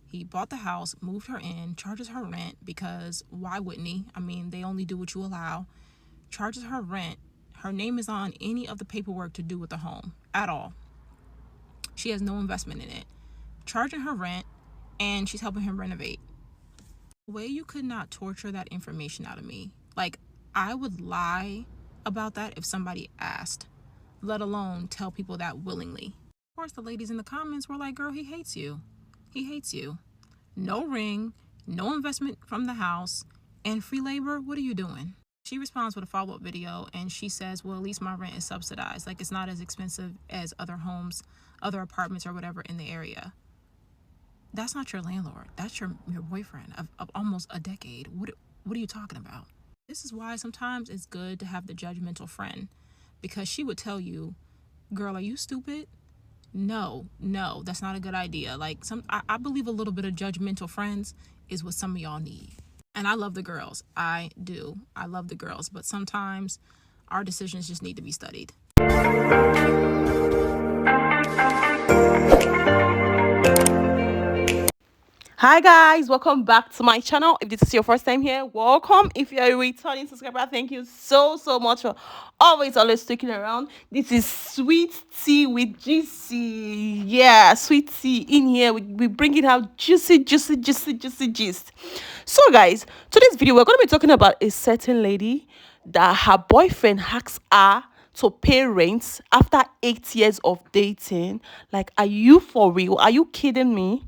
He bought the house, moved her in, charges her rent because why wouldn't he? I mean, they only do what you allow. Charges her rent. Her name is on any of the paperwork to do with the home at all. She has no investment in it. Charging her rent, and she's helping him renovate. The way you could not torture that information out of me. Like, I would lie about that if somebody asked, let alone tell people that willingly. Of course, the ladies in the comments were like, girl, he hates you. He hates you. No ring, no investment from the house, and free labor, what are you doing? She responds with a follow-up video, and she says, well, at least my rent is subsidized. Like, it's not as expensive as other homes, other apartments or whatever in the area. That's not your landlord. That's your boyfriend of almost a decade. What are you talking about? This is why sometimes it's good to have the judgmental friend, because she would tell you, girl, are you stupid? No, that's not a good idea. Like, I believe a little bit of judgmental friends is what some of y'all need. And I love the girls. I do. I love the girls. But sometimes our decisions just need to be studied. Hi guys, welcome back to my channel. If this is your first time here, welcome. If you're a returning subscriber, thank you so much for always sticking around. This is Sweet Tea with GC. Yeah, Sweet Tea in here. We bring it out juicy gist. So guys, today's video we're going to be talking about a certain lady that her boyfriend hacks her to pay rent after 8 years of dating. Like, are you for real? Are you kidding me?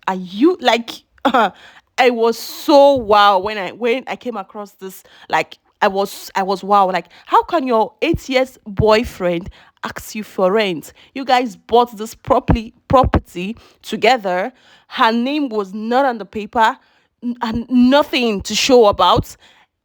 Are you like I was so wow when I came across this. Like, I was wow. Like, how can your 8 years boyfriend ask you for rent? You guys bought this property together. Her name was not on the paper, and nothing to show about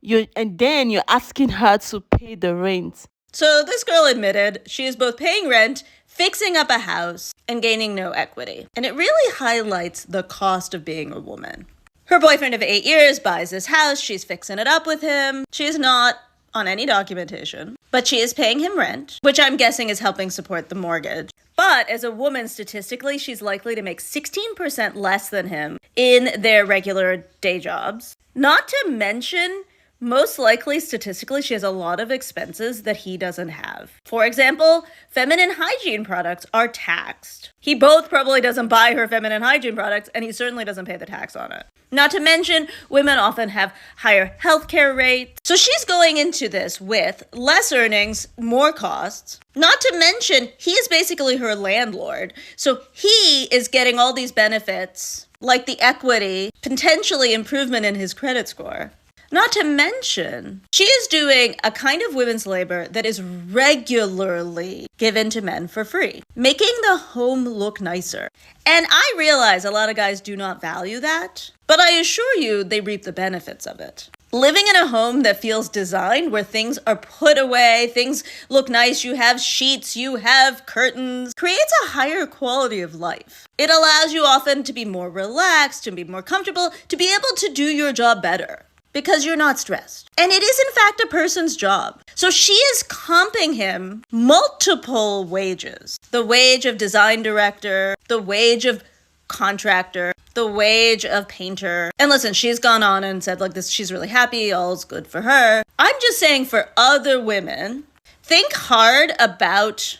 you, and then you're asking her to pay the rent. So this girl admitted she is both paying rent, fixing up a house, and gaining no equity. And it really highlights the cost of being a woman. Her boyfriend of 8 years buys this house, she's fixing it up with him. She's not on any documentation, but she is paying him rent, which I'm guessing is helping support the mortgage. But as a woman, statistically, she's likely to make 16% less than him in their regular day jobs. Not to mention, most likely, statistically, she has a lot of expenses that he doesn't have. For example, feminine hygiene products are taxed. He both probably doesn't buy her feminine hygiene products, and he certainly doesn't pay the tax on it. Not to mention, women often have higher healthcare rates. So she's going into this with less earnings, more costs. Not to mention, he is basically her landlord. So he is getting all these benefits, like the equity, potentially improvement in his credit score. Not to mention, she is doing a kind of women's labor that is regularly given to men for free, making the home look nicer. And I realize a lot of guys do not value that, but I assure you they reap the benefits of it. Living in a home that feels designed, where things are put away, things look nice, you have sheets, you have curtains, creates a higher quality of life. It allows you often to be more relaxed, to be more comfortable, to be able to do your job better, because you're not stressed. And it is in fact a person's job. So she is comping him multiple wages. The wage of design director, the wage of contractor, the wage of painter. And listen, she's gone on and said like this, she's really happy, all's good for her. I'm just saying, for other women, think hard about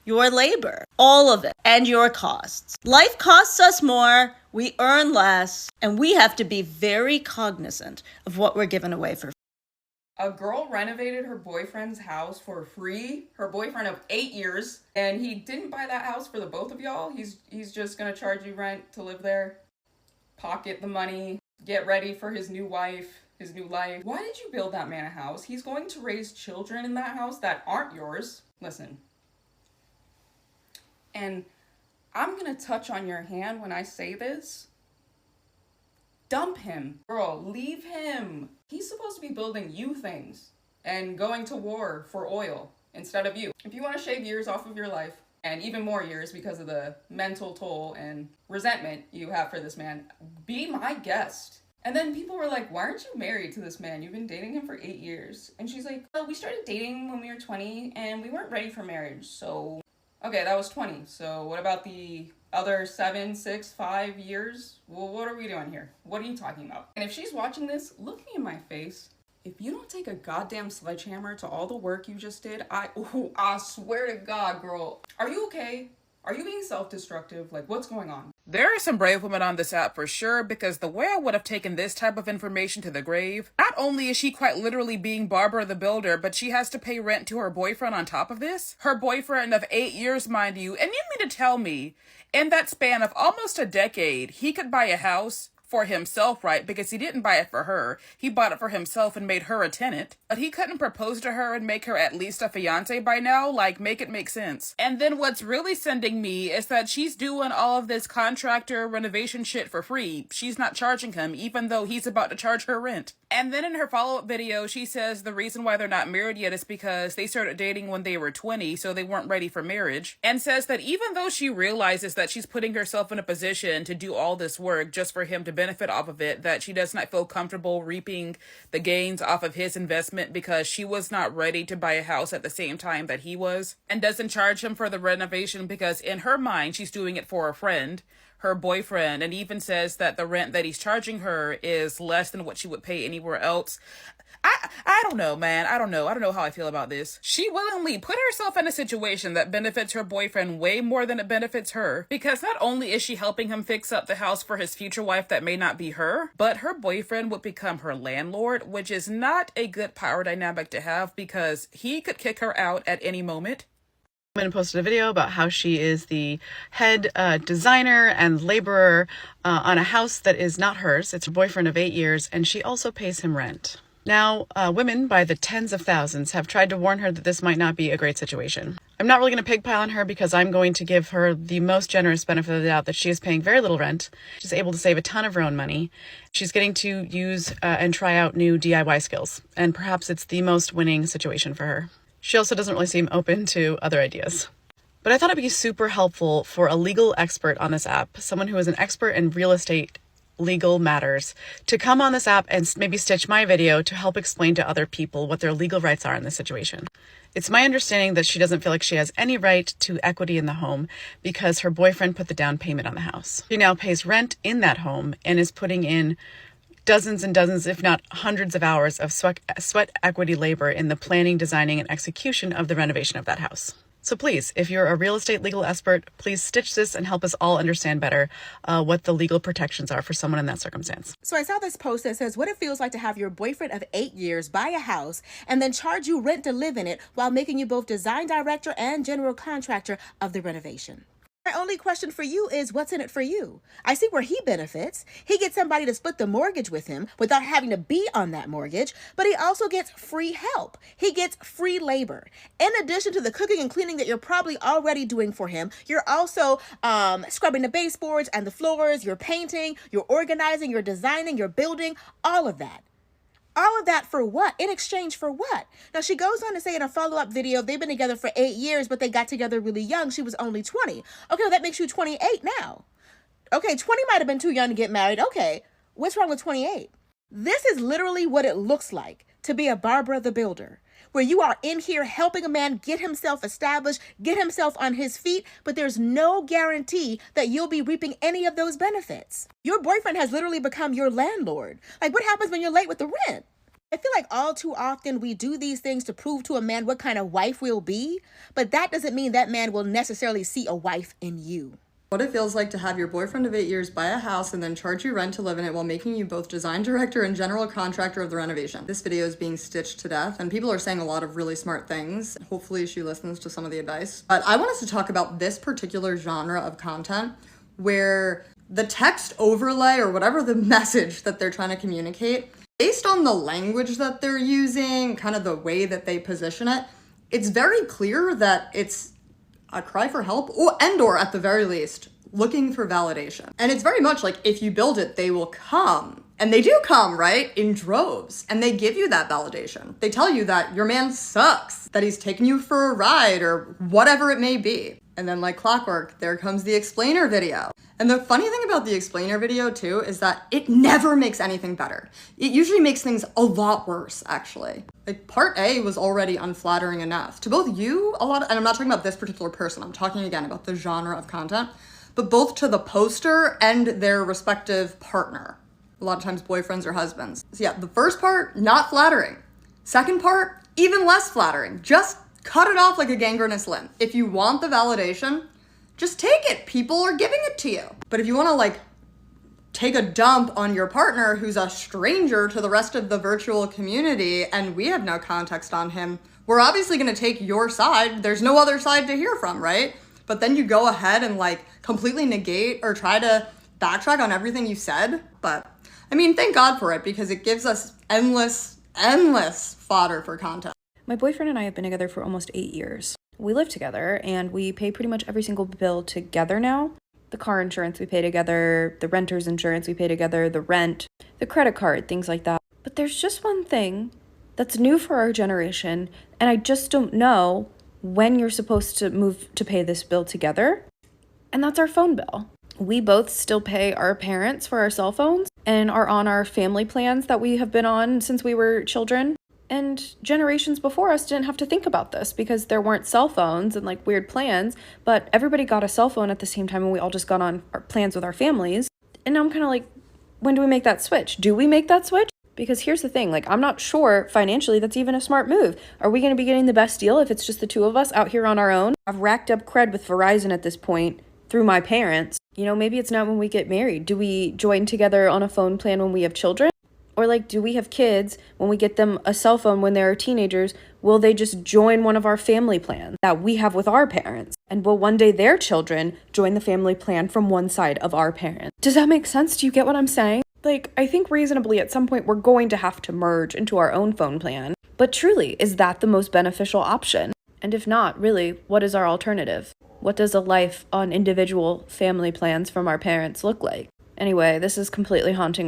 your labor, all of it, and your costs. Life costs us more, we earn less, and we have to be very cognizant of what we're giving away for free. A girl renovated her boyfriend's house for free, her boyfriend of 8 years, and he didn't buy that house for the both of y'all. He's just gonna charge you rent to live there, pocket the money, get ready for his new wife, his new life. Why did you build that man a house? He's going to raise children in that house that aren't yours. Listen. And I'm gonna touch on your hand when I say this. Dump him. Girl, leave him. He's supposed to be building you things and going to war for oil instead of you. If you want to shave years off of your life, and even more years because of the mental toll and resentment you have for this man, be my guest. And then people were like, why aren't you married to this man? You've been dating him for 8 years. And she's like, well, we started dating when we were 20 and we weren't ready for marriage, so... Okay, that was 20. So what about the other 7, 6, 5 years? Well, what are we doing here? What are you talking about? And if she's watching this, look me in my face. If you don't take a goddamn sledgehammer to all the work you just did, I swear to God, girl. Are you okay? Are you being self-destructive? Like, what's going on? There are some brave women on this app for sure, because the way I would have taken this type of information to the grave, not only is she quite literally being Barbara the Builder, but she has to pay rent to her boyfriend on top of this. Her boyfriend of 8 years, mind you, and you mean to tell me, in that span of almost a decade, he could buy a house for himself, right? Because he didn't buy it for her. He bought it for himself and made her a tenant. But he couldn't propose to her and make her at least a fiance by now? Like, make it make sense. And then what's really sending me is that she's doing all of this contractor renovation shit for free. She's not charging him, even though he's about to charge her rent. And then in her follow-up video, she says the reason why they're not married yet is because they started dating when they were 20, so they weren't ready for marriage. And says that even though she realizes that she's putting herself in a position to do all this work just for him to benefit off of it, that she does not feel comfortable reaping the gains off of his investment because she was not ready to buy a house at the same time that he was, and doesn't charge him for the renovation because in her mind, she's doing it for a friend, her boyfriend, and even says that the rent that he's charging her is less than what she would pay anywhere else. I don't know, man. I don't know how I feel about this. She willingly put herself in a situation that benefits her boyfriend way more than it benefits her, because not only is she helping him fix up the house for his future wife that may not be her, but her boyfriend would become her landlord, which is not a good power dynamic to have because he could kick her out at any moment. Woman posted a video about how she is the head designer and laborer on a house that is not hers. It's her boyfriend of 8 years, and she also pays him rent. Now, women by the tens of thousands have tried to warn her that this might not be a great situation. I'm not really going to pigpile on her because I'm going to give her the most generous benefit of the doubt that she is paying very little rent. She's able to save a ton of her own money. She's getting to use and try out new DIY skills, and perhaps it's the most winning situation for her. She also doesn't really seem open to other ideas. But I thought it'd be super helpful for a legal expert on this app, someone who is an expert in real estate legal matters, to come on this app and maybe stitch my video to help explain to other people what their legal rights are in this situation. It's my understanding that she doesn't feel like she has any right to equity in the home because her boyfriend put the down payment on the house. She now pays rent in that home and is putting in dozens and dozens, if not hundreds of hours of sweat equity labor in the planning, designing, and execution of the renovation of that house. So please, if you're a real estate legal expert, please stitch this and help us all understand better what the legal protections are for someone in that circumstance. So I saw this post that says what it feels like to have your boyfriend of 8 years buy a house and then charge you rent to live in it while making you both design director and general contractor of the renovation. My only question for you is what's in it for you? I see where he benefits. He gets somebody to split the mortgage with him without having to be on that mortgage, but he also gets free help. He gets free labor. In addition to the cooking and cleaning that you're probably already doing for him, you're also scrubbing the baseboards and the floors, you're painting, you're organizing, you're designing, you're building, all of that. All of that for what? In exchange for what? Now, she goes on to say in a follow-up video, they've been together for 8 years, but they got together really young. She was only 20. Okay, well, that makes you 28 now. Okay, 20 might have been too young to get married. Okay, what's wrong with 28? This is literally what it looks like to be a Barbara the Builder, where you are in here helping a man get himself established, get himself on his feet, but there's no guarantee that you'll be reaping any of those benefits. Your boyfriend has literally become your landlord. Like, what happens when you're late with the rent? I feel like all too often we do these things to prove to a man what kind of wife we'll be, but that doesn't mean that man will necessarily see a wife in you. What it feels like to have your boyfriend of 8 years buy a house and then charge you rent to live in it while making you both design director and general contractor of the renovation. This video is being stitched to death and people are saying a lot of really smart things. Hopefully she listens to some of the advice. But I want us to talk about this particular genre of content where the text overlay or whatever the message that they're trying to communicate, based on the language that they're using, kind of the way that they position it, it's very clear that it's a cry for help, or at the very least, looking for validation. And it's very much like, if you build it, they will come. And they do come, right? In droves. And they give you that validation. They tell you that your man sucks, that he's taking you for a ride, or whatever it may be. And then like clockwork, there comes the explainer video. And the funny thing about the explainer video too is that it never makes anything better. It usually makes things a lot worse, actually. Like part A was already unflattering enough. To both you, and I'm not talking about this particular person, I'm talking again about the genre of content, but both to the poster and their respective partner. A lot of times boyfriends or husbands. So yeah, the first part, not flattering. Second part, even less flattering. Just cut it off like a gangrenous limb. If you want the validation, just take it. People are giving it to you. But if you want to like take a dump on your partner who's a stranger to the rest of the virtual community and we have no context on him, we're obviously going to take your side. There's no other side to hear from, right? But then you go ahead and like completely negate or try to backtrack on everything you said. But I mean, thank God for it, because it gives us endless fodder for content. My boyfriend and I have been together for almost 8 years. We live together and we pay pretty much every single bill together now. The car insurance we pay together, the renter's insurance we pay together, the rent, the credit card, things like that. But there's just one thing that's new for our generation, and I just don't know when you're supposed to move to pay this bill together, and that's our phone bill. We both still pay our parents for our cell phones and are on our family plans that we have been on since we were children. And generations before us didn't have to think about this because there weren't cell phones and like weird plans, but everybody got a cell phone at the same time and we all just got on our plans with our families. And now I'm kind of like, when do we make that switch? Do we make that switch? Because here's the thing, like, I'm not sure financially that's even a smart move. Are we going to be getting the best deal if it's just the two of us out here on our own? I've racked up cred with Verizon at this point through my parents. You know, maybe it's not when we get married. Do we join together on a phone plan when we have children? Or like, do we have kids when we get them a cell phone when they're teenagers? Will they just join one of our family plans that we have with our parents? And will one day their children join the family plan from one side of our parents? Does that make sense? Do you get what I'm saying? Like, I think reasonably at some point we're going to have to merge into our own phone plan. But truly, is that the most beneficial option? And if not, really, what is our alternative? What does a life on individual family plans from our parents look like? Anyway, this is completely haunting me.